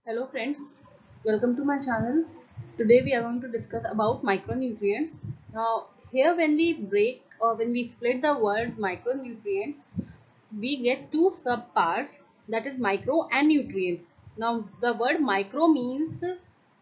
Hello friends, welcome to my channel. Today we are going to discuss about micronutrients. Now here when we break or when we split the word micronutrients, we get two subparts, that is micro and nutrients. Now the word micro means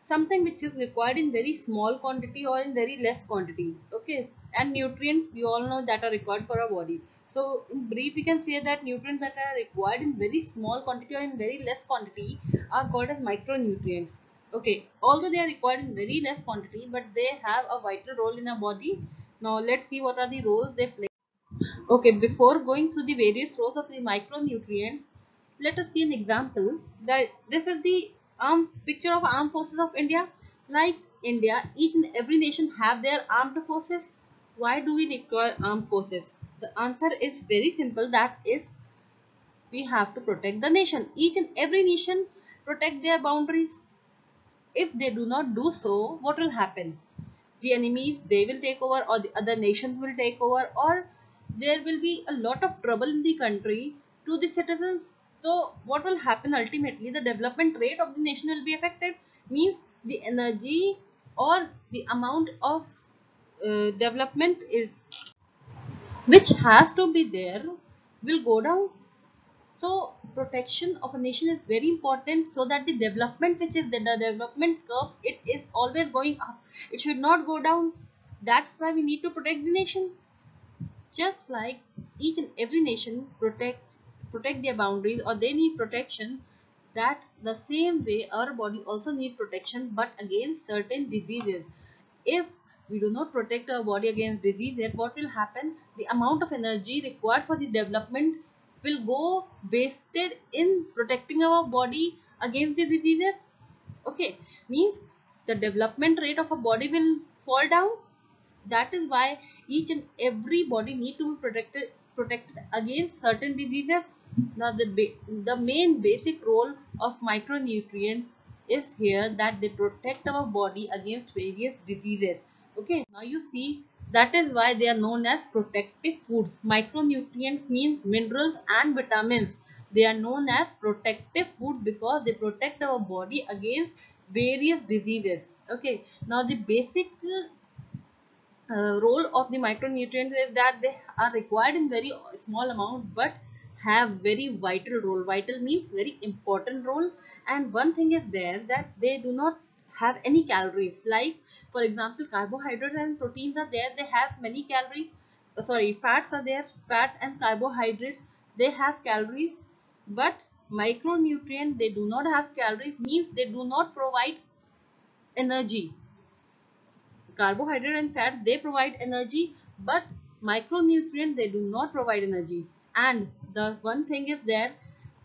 something which is required in very small quantity or in very less quantity. Okay, and nutrients we all know that are required for our body. So in brief we can say that nutrients that are required in very small quantity or in very less quantity are called as micronutrients. Okay, although they are required in very less quantity, but they have a vital role in our body. Now let's see what are the roles they play. Okay, before going through the various roles of the micronutrients, let us see an example that this is the picture of armed forces of India. Like India, each and every nation have their armed forces. Why do we require armed forces? The answer is very simple. That is, we have to protect the nation. Each and every nation protect their boundaries. If they do not do so, what will happen? The enemies, they will take over, or the other nations will take over, or there will be a lot of trouble in the country to the citizens. So what will happen ultimately? The development rate of the nation will be affected. Means the energy or the amount of development is which has to be there will go down. So protection of a nation is very important, so that the development which is the development curve, it is always going up. It should not go down. That's why we need to protect the nation. Just like each and every nation protect their boundaries, or they need protection, that the same way our body also need protection, but against certain diseases. If we do not protect our body against diseases, what will happen? The amount of energy required for the development will go wasted in protecting our body against the diseases. Okay, means the development rate of a body will fall down. That is why each and every body need to be protected against certain diseases. Now the main basic role of micronutrients is here, that they protect our body against various diseases. Okay, now you see, that is why they are known as protective foods. Micronutrients means minerals and vitamins. They are known as protective food because they protect our body against various diseases. Okay, now the basic role of the micronutrients is that they are required in very small amount, but have very vital role. Vital means very important role. And one thing is there, that they do not have any calories. Like for example, carbohydrates and proteins are there, they have many calories. Sorry, fats are there, fat and carbohydrate, they have calories. But micronutrient, they do not have calories, means they do not provide energy. Carbohydrate and fat, they provide energy, but micronutrient, they do not provide energy. And the one thing is there,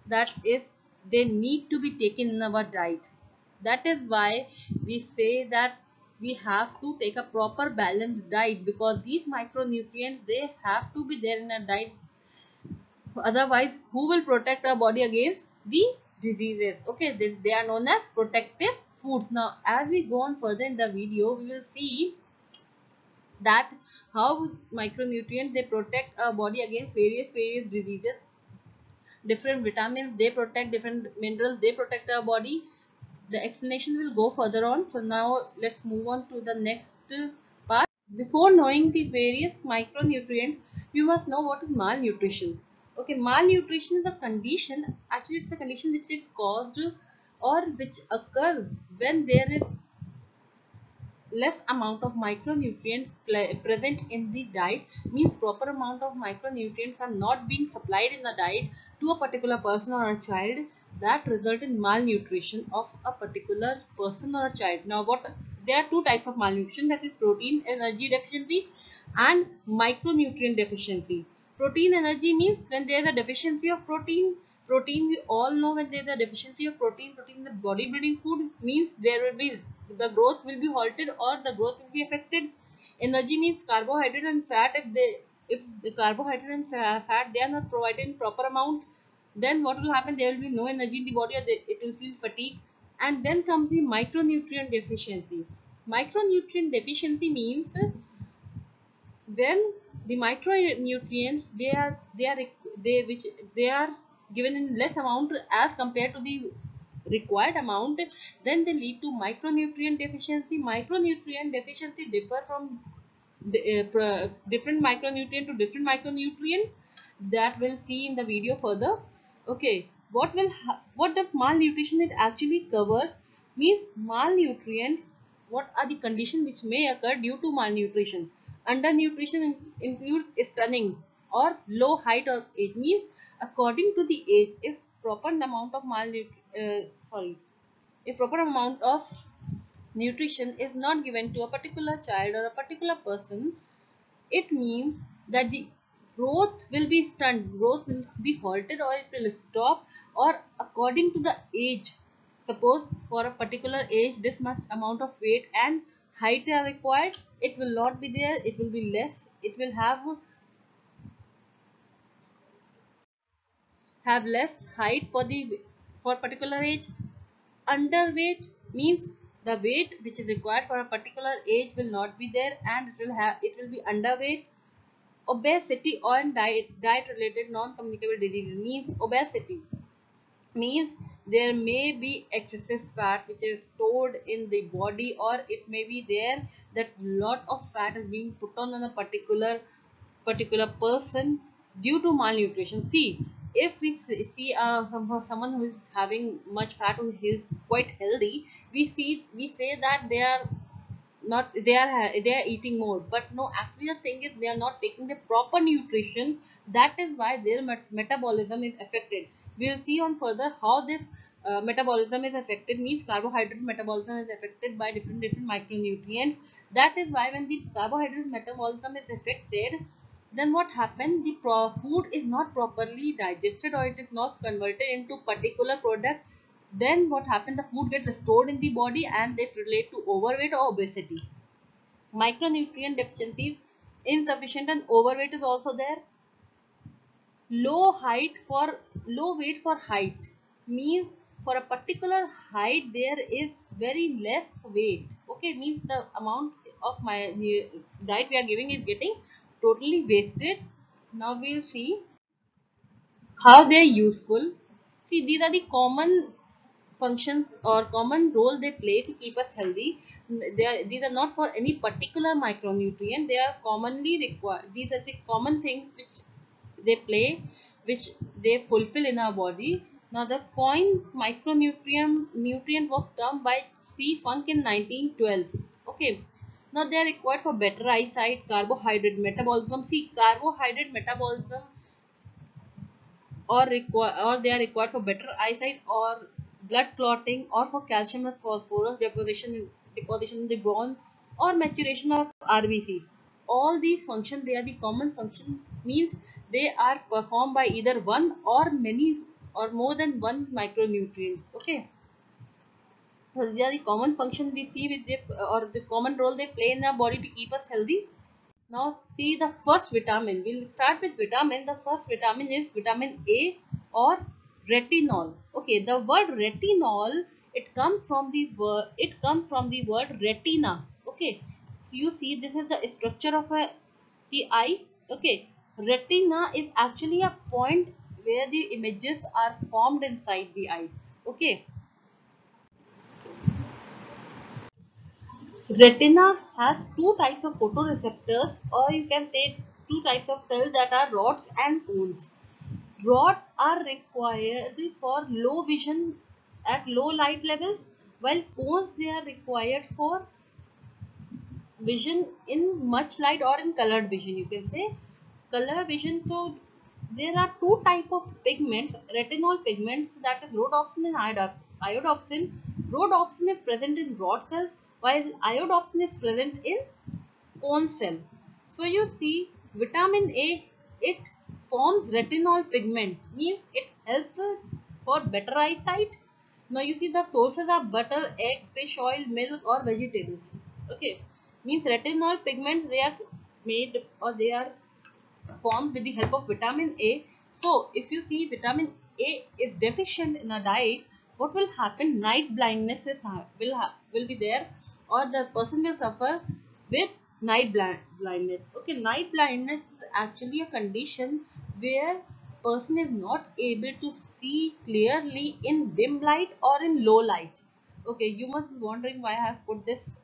that is, they need to be taken in our diet. That is why we say that we have to take a proper balanced diet, because these micronutrients, they have to be there in a diet. Otherwise, who will protect our body against the diseases? Okay, they are known as protective foods. Now as we go on further in the video, we will see that how micronutrients, they protect our body against various diseases. Different vitamins, they protect, different minerals, they protect our body. The explanation will go further on. So now let's move on to the next part. Before knowing the various micronutrients, you must know what is malnutrition. Okay, malnutrition is a condition, actually it's a condition which is caused or which occur when there is less amount of micronutrients present in the diet. Means proper amount of micronutrients are not being supplied in the diet to a particular person or a child, that result in malnutrition of a particular person or a child. Now what, there are two types of malnutrition, that is protein energy deficiency and micronutrient deficiency. Protein energy means when there is a deficiency of protein. Protein, we all know, when there is a deficiency of protein in the bodybuilding food, means there will be, the growth will be halted or the growth will be affected. Energy means carbohydrate and fat. If the carbohydrate and fat, they are not provided in proper amount, then what will happen? There will be no energy in the body, or it will feel fatigue. And then comes the micronutrient deficiency. Micronutrient deficiency means when the micronutrients, they which they are given in less amount as compared to the required amount, then they lead to micronutrient deficiency. Micronutrient deficiency differ from different micronutrient to different micronutrient, that we'll see in the video further. Okay, what does malnutrition it actually covers? Means malnutrients, what are the conditions which may occur due to malnutrition? Undernutrition includes stunning or low height or age. Means according to the age, if proper amount of if proper amount of nutrition is not given to a particular child or a particular person, it means that the growth will be stunted, growth will be halted, or it will stop, or according to the age. Suppose for a particular age this much amount of weight and height are required, it will not be there, it will be less, it will have less height for particular age. Underweight means the weight which is required for a particular age will not be there, and it will be underweight. Obesity or diet related non-communicable disease means obesity means there may be excessive fat which is stored in the body, or it may be there that lot of fat is being put on a particular person due to malnutrition. See, if we see someone who is having much fat, who is quite healthy, we say that they are not they are eating more, but no, actually the thing is they are not taking the proper nutrition. That is why their metabolism is affected. We'll see on further how this metabolism is affected. Means carbohydrate metabolism is affected by different micronutrients. That is why when the carbohydrate metabolism is affected, then what happens, the food is not properly digested, or it is not converted into particular product. Then what happens, the food gets stored in the body and they relate to overweight or obesity. Micronutrient deficiencies, insufficient and overweight is also there. Low weight for height means for a particular height there is very less weight. Okay, means the amount of my diet we are giving is getting totally wasted. Now we'll see how they're useful. See, these are the common functions or common role they play to keep us healthy. These are not for any particular micronutrient, they are commonly required. These are the common things which they play, which they fulfill in our body. Now the coin micronutrient was termed by C. Funk in 1912. Okay, now they are required for better eyesight, carbohydrate metabolism. See, carbohydrate metabolism or they are required for better eyesight or blood clotting, or for calcium and phosphorus deposition in the bone, or maturation of RBCs. All these functions, they are the common function, means they are performed by either one or many or more than one micronutrients. Okay, so they are the common function we see with or the common role they play in our body to keep us healthy. Now see the first vitamin. We'll start with vitamin. The first vitamin is vitamin A or retinol. Okay, the word retinol, it comes from the word retina. Okay, so you see this is the structure of the eye. Okay, retina is actually a point where the images are formed inside the eyes. Okay, retina has two types of photoreceptors, or you can say two types of cells, that are rods and cones. Rods are required for low vision at low light levels, while cones they are required for vision in much light or in colored vision. You can say color vision. So there are two type of pigments, retinol pigments, that is rhodopsin and iodopsin. Rhodopsin is present in rod cells, while iodopsin is present in cone cell. So you see vitamin A, it forms retinol pigment, means it helps for better eyesight. Now you see the sources are butter, egg, fish oil, milk or vegetables. Okay, means retinol pigments, they are made or they are formed with the help of vitamin A. So if you see vitamin A is deficient in a diet, what will happen? Night blindness will be there, or the person will suffer with blindness. Okay, night blindness is actually a condition where person is not able to see clearly in dim light or in low light. Okay, you must be wondering why I have put this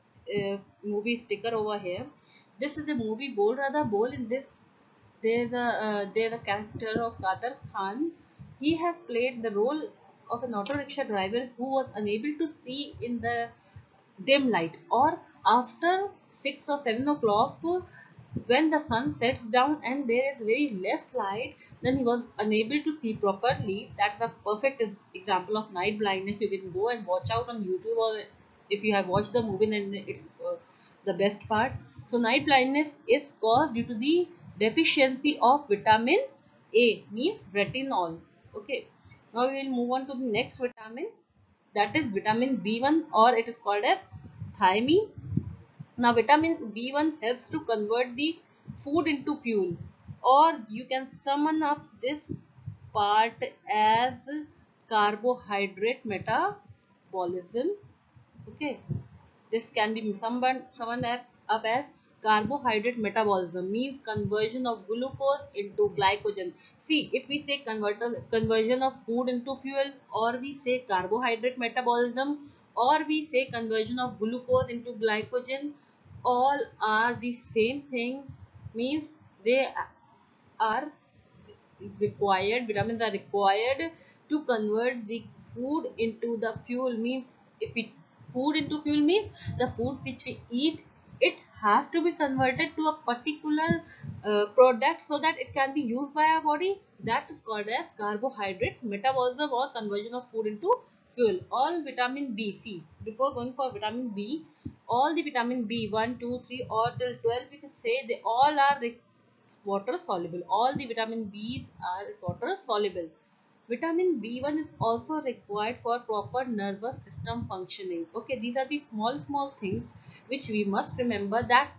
movie sticker over here. This is a movie Bol Radha Bol. In this, there's a character of Qatar Khan. He has played the role of an auto rickshaw driver who was unable to see in the dim light, or after 6 or 7 o'clock when the sun sets down and there is very less light, then he was unable to see properly. That's the perfect example of night blindness. You can go and watch out on YouTube, or if you have watched the movie, then it's the best part. So night blindness is caused due to the deficiency of vitamin A, means retinol. Okay, now we will move on to the next vitamin, that is vitamin B1, or it is called as thiamine. Now vitamin B1 helps to convert the food into fuel, or you can summon up this part as carbohydrate metabolism. Okay, this can be summoned up as carbohydrate metabolism, means conversion of glucose into glycogen. See, if we say conversion of food into fuel, or we say carbohydrate metabolism, or we say conversion of glucose into glycogen, all are the same thing, means they are required, vitamins are required to convert the food into the fuel. Means if we food into fuel means the food which we eat, it has to be converted to a particular product so that it can be used by our body. That is called as carbohydrate metabolism, or conversion of food into fuel. All vitamin B, see, before going for vitamin B, all the vitamin B 1 2 3 or till 12, we can say they all are water soluble. All the vitamin B's are water soluble. Vitamin B1 is also required for proper nervous system functioning. Okay, these are the small things which we must remember. That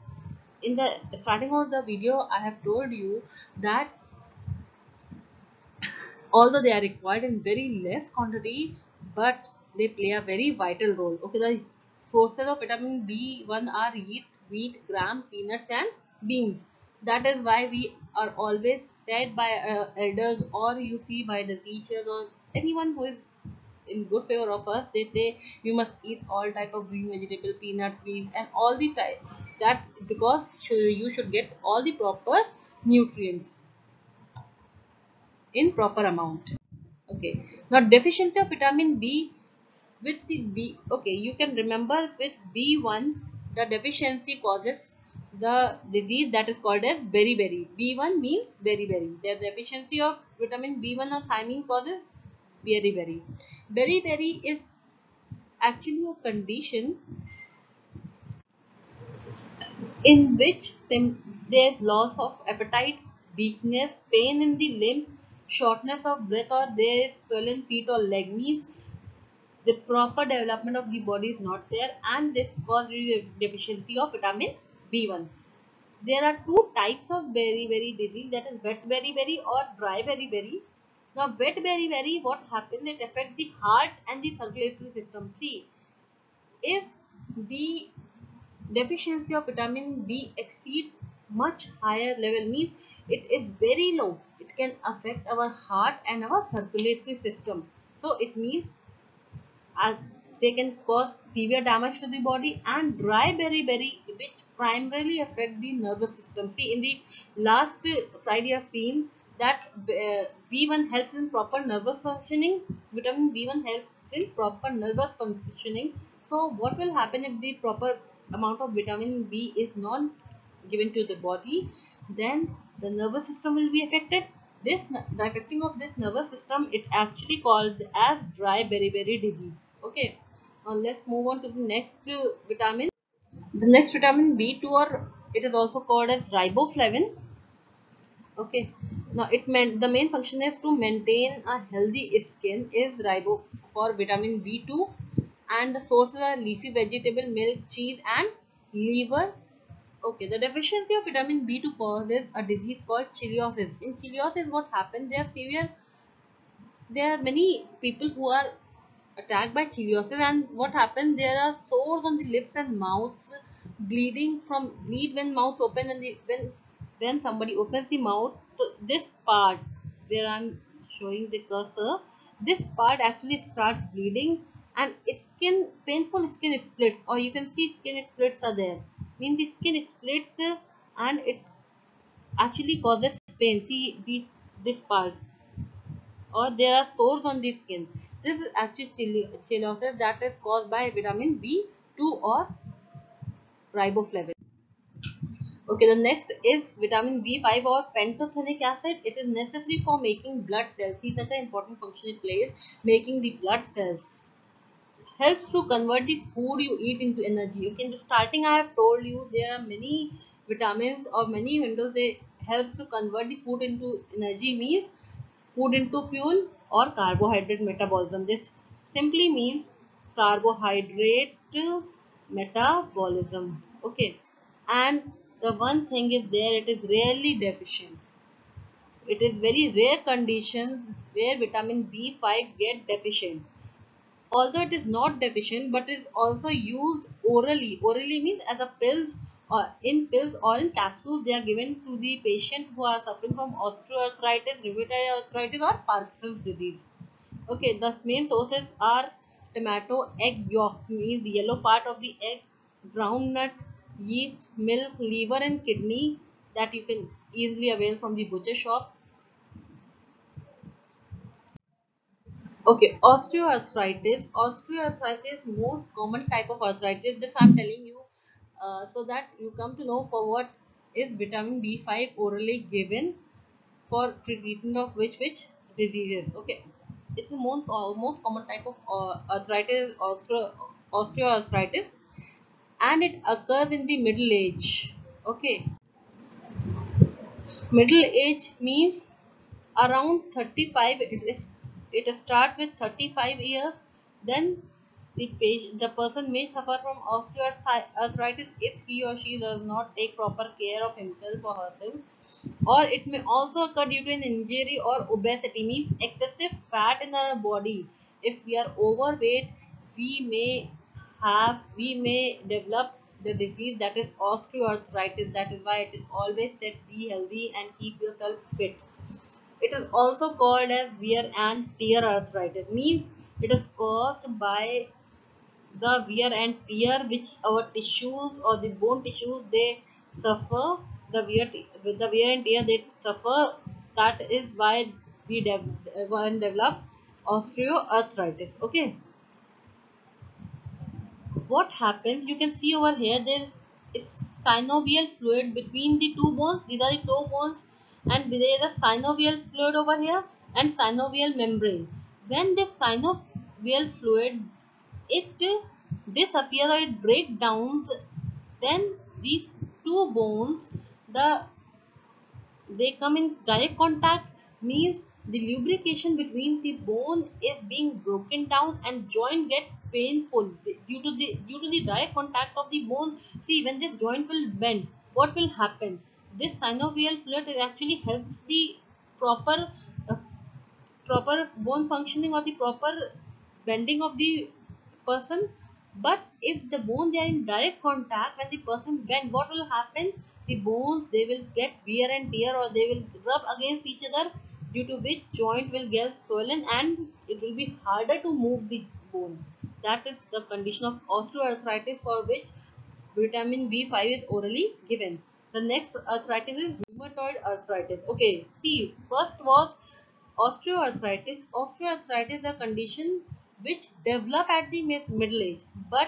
in the starting of the video I have told you that although they are required in very less quantity, but they play a very vital role. Okay, the sources of vitamin B1 are yeast, wheat, gram, peanuts and beans. That is why we are always said by elders, or you see by the teachers, or anyone who is in good favor of us, they say you must eat all type of green vegetable, peanuts, beans and all the type. That because you should get all the proper nutrients in proper amount. Okay, now deficiency of vitamin B with the B. Okay, you can remember with B1, the deficiency causes the disease that is called as beriberi. B1 means beriberi. The deficiency of vitamin B1 or thiamine causes beriberi. Beriberi is actually a condition in which there is loss of appetite, weakness, pain in the limbs, shortness of breath, or there is swollen feet or leg. Means the proper development of the body is not there, and this causes deficiency of vitamin B1. There are two types of beriberi disease, that is wet beriberi or dry beriberi. Now wet beriberi, what happens, it affects the heart and the circulatory system. See, if the deficiency of vitamin B exceeds much higher level, means it is very low, it can affect our heart and our circulatory system. So it means uh, they can cause severe damage to the body. And dry beriberi, which primarily affect the nervous system. See, in the last slide you have seen that B1 helps in proper nervous functioning. Vitamin B1 helps in proper nervous functioning. So what will happen if the proper amount of vitamin B is not given to the body? Then the nervous system will be affected. This the affecting of this nervous system, it actually called as dry beriberi disease. Okay, now let's move on to the next vitamin. The next vitamin B2, or it is also called as riboflavin. Okay, now it meant the main function is to maintain a healthy skin is ribo for vitamin B2, and the sources are leafy vegetable, milk, cheese and liver. Okay, the deficiency of vitamin B2 causes a disease called chiliosis. In chiliosis, what happens? There are many people who are attacked by chiliosis, and what happens? There are sores on the lips and mouths, bleed when mouth open, and when somebody opens the mouth, so this part where I'm showing the cursor, this part actually starts bleeding, and skin, painful skin splits, or you can see skin splits are there. Mean the skin splits, and it actually causes pain. See this part, or there are sores on the skin. This is actually chelosis that is caused by vitamin B2 or riboflavin. Okay, the next is vitamin B5 or pantothenic acid. It is necessary for making blood cells. See, such an important function it plays, making the blood cells. Helps to convert the food you eat into energy. Okay, in the starting I have told you there are many vitamins or many windows. They help to convert the food into energy, means food into fuel or carbohydrate metabolism. This simply means carbohydrate metabolism. Okay, and the one thing is there, it is rarely deficient. It is very rare conditions where vitamin B5 get deficient. Although it is not deficient, but it is also used orally. Orally means as a pills, or in pills or in capsules. They are given to the patient who are suffering from osteoarthritis, rheumatoid arthritis, or Parkinson's disease. Okay, the main sources are tomato, egg yolk, means the yellow part of the egg, groundnut, yeast, milk, liver, and kidney that you can easily avail from the butcher shop. Okay, osteoarthritis. Osteoarthritis, most common type of arthritis. This I'm telling you, so that you come to know for what is vitamin B5 orally given for treatment of which diseases. Okay, it's the most common type of arthritis, osteoarthritis, and it occurs in the middle age. Okay, middle age means around 35. It starts with 35 years. Then the person may suffer from osteoarthritis if he or she does not take proper care of himself or herself, or it may also occur due to an injury or obesity, means excessive fat in our body. If we are overweight, we may we may develop the disease that is osteoarthritis. That is why it is always said, be healthy and keep yourself fit. It is also called as wear and tear arthritis, means it is caused by the wear and tear which our tissues or the bone tissues they suffer. With the wear and tear they suffer, that is why one develop osteoarthritis. Okay, what happens, you can see over here, there is synovial fluid between the two bones. These are the toe bones, and there is a synovial fluid over here and synovial membrane. When this synovial fluid, it disappears or it breaks down, then these two bones, the they come in direct contact, means the lubrication between the bone is being broken down and joint get painful due to the direct contact of the bone. See, when this joint will bend, what will happen, this synovial fluid, it actually helps the proper uh, proper bone functioning or the proper bending of the person. But if the bone they are in direct contact, when the person bend, what will happen, the bones they will get wear and tear, or they will rub against each other, due to which joint will get swollen and it will be harder to move the bone. That is the condition of osteoarthritis, for which vitamin B5 is orally given. The next arthritis is rheumatoid arthritis. Okay, see, first was osteoarthritis. Osteoarthritis is a condition which develop at the middle age, but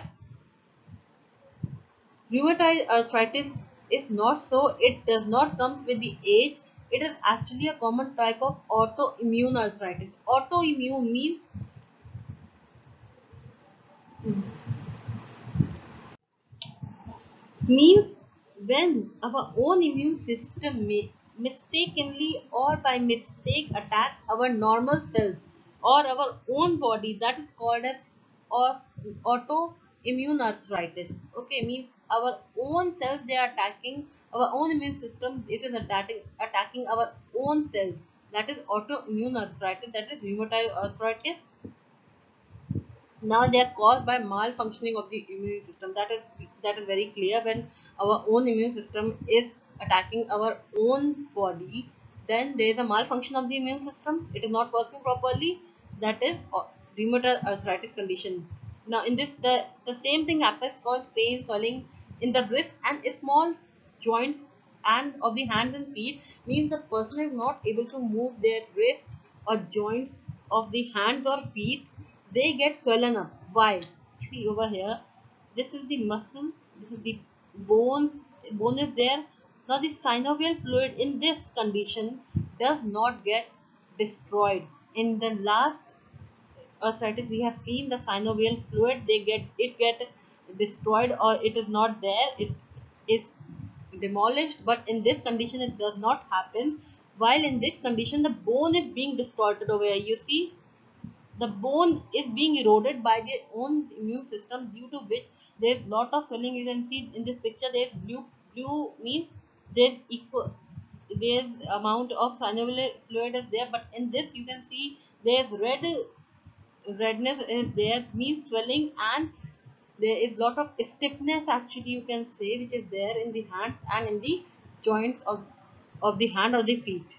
rheumatoid arthritis is not so. It does not come with the age. It is actually a common type of autoimmune arthritis. Autoimmune means when our own immune system may mistakenly or by mistake attack our normal cells or our own body, that is called as autoimmune arthritis. Okay, means our own cells they are attacking our own immune system, it is attacking our own cells, that is autoimmune arthritis, that is rheumatoid arthritis. Now they are caused by malfunctioning of the immune system. That is very clear. When our own immune system is attacking our own body, Then there is a malfunction of the immune system. It is not working properly. That is rheumatoid arthritis condition. Now in this, the same thing happens, cause pain, swelling in the wrist and small joints and of the hands and feet, means the person is not able to move their wrist or joints of the hands or feet. They get swollen up. Why? See over here, this is the muscle, this is the bones, bone is there. Now the synovial fluid in this condition does not get destroyed. In the last arthritis we have seen, the synovial fluid, they get destroyed, or it is not there, it is demolished. But in this condition it does not happen. While in this condition the bone is being distorted over here. You see, the bone is being eroded by their own immune system, due to which there is lot of swelling. You can see in this picture there is blue means there's equal, there's amount of synovial fluid is there, but in this you can see there's redness is there, means swelling, and there is lot of stiffness actually, you can say, which is there in the hands and in the joints of the hand or the feet.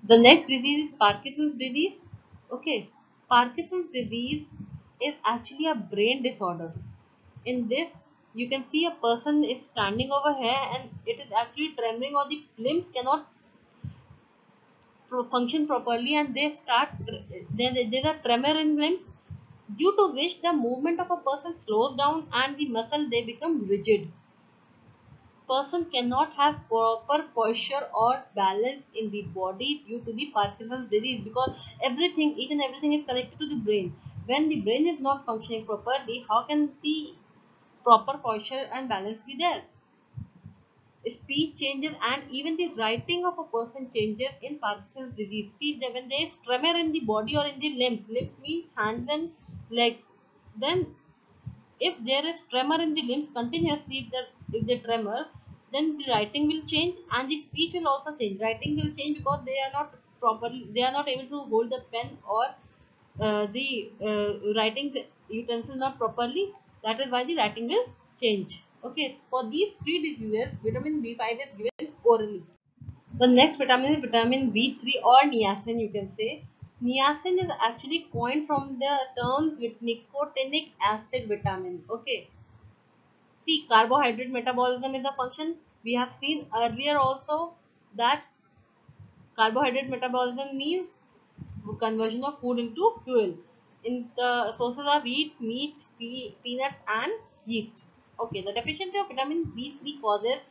The next disease is Parkinson's disease. Okay, Parkinson's disease is actually a brain disorder. In this, you can see a person is standing over here and it is actually trembling, or the limbs cannot function properly, and they start, there's a tremor in limbs, due to which the movement of a person slows down and the muscle they become rigid. Person cannot have proper posture or balance in the body due to the Parkinson's disease, because everything, each and everything is connected to the brain. When the brain is not functioning properly, how can the proper posture and balance be there? Speech changes, and even the writing of a person changes in Parkinson's disease. See, when there is tremor in the body or in the limbs means hands and legs, then if there is tremor in the limbs continuously, if the tremor, then the writing will change and the speech will also change. Writing will change because they are not properly, they are not able to hold the pen or the writing utensil not properly. That is why the writing will change. Okay, for these three diseases, vitamin B5 is given orally. The next vitamin is vitamin B3 or niacin, you can say. Niacin is actually coined from the terms with nicotinic acid vitamin. Okay. See, carbohydrate metabolism is the function. We have seen earlier also that carbohydrate metabolism means conversion of food into fuel. In the sources of wheat, meat, peanuts and yeast. Okay, the deficiency of vitamin B3 causes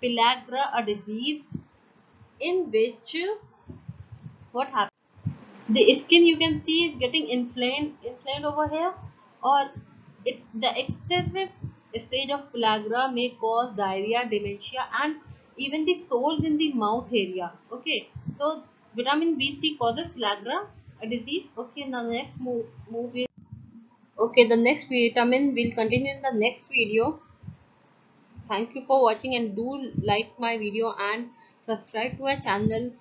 pellagra, a disease in which what happens? The skin, you can see, is getting inflamed over here, or the excessive stage of pellagra may cause diarrhea, dementia, and even the soles in the mouth area. Okay, so vitamin B3 causes pellagra, a disease. Okay, now the next move is, okay, the next vitamin will continue in the next video. Thank you for watching, and do like my video and subscribe to our channel.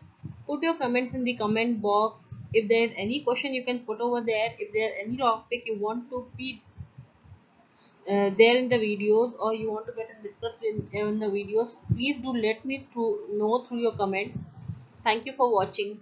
Put your comments in the comment box. If there is any question, you can put over there. If there is any topic you want to be there in the videos, or you want to get it discussed in the videos, please do let me know through your comments. Thank you for watching.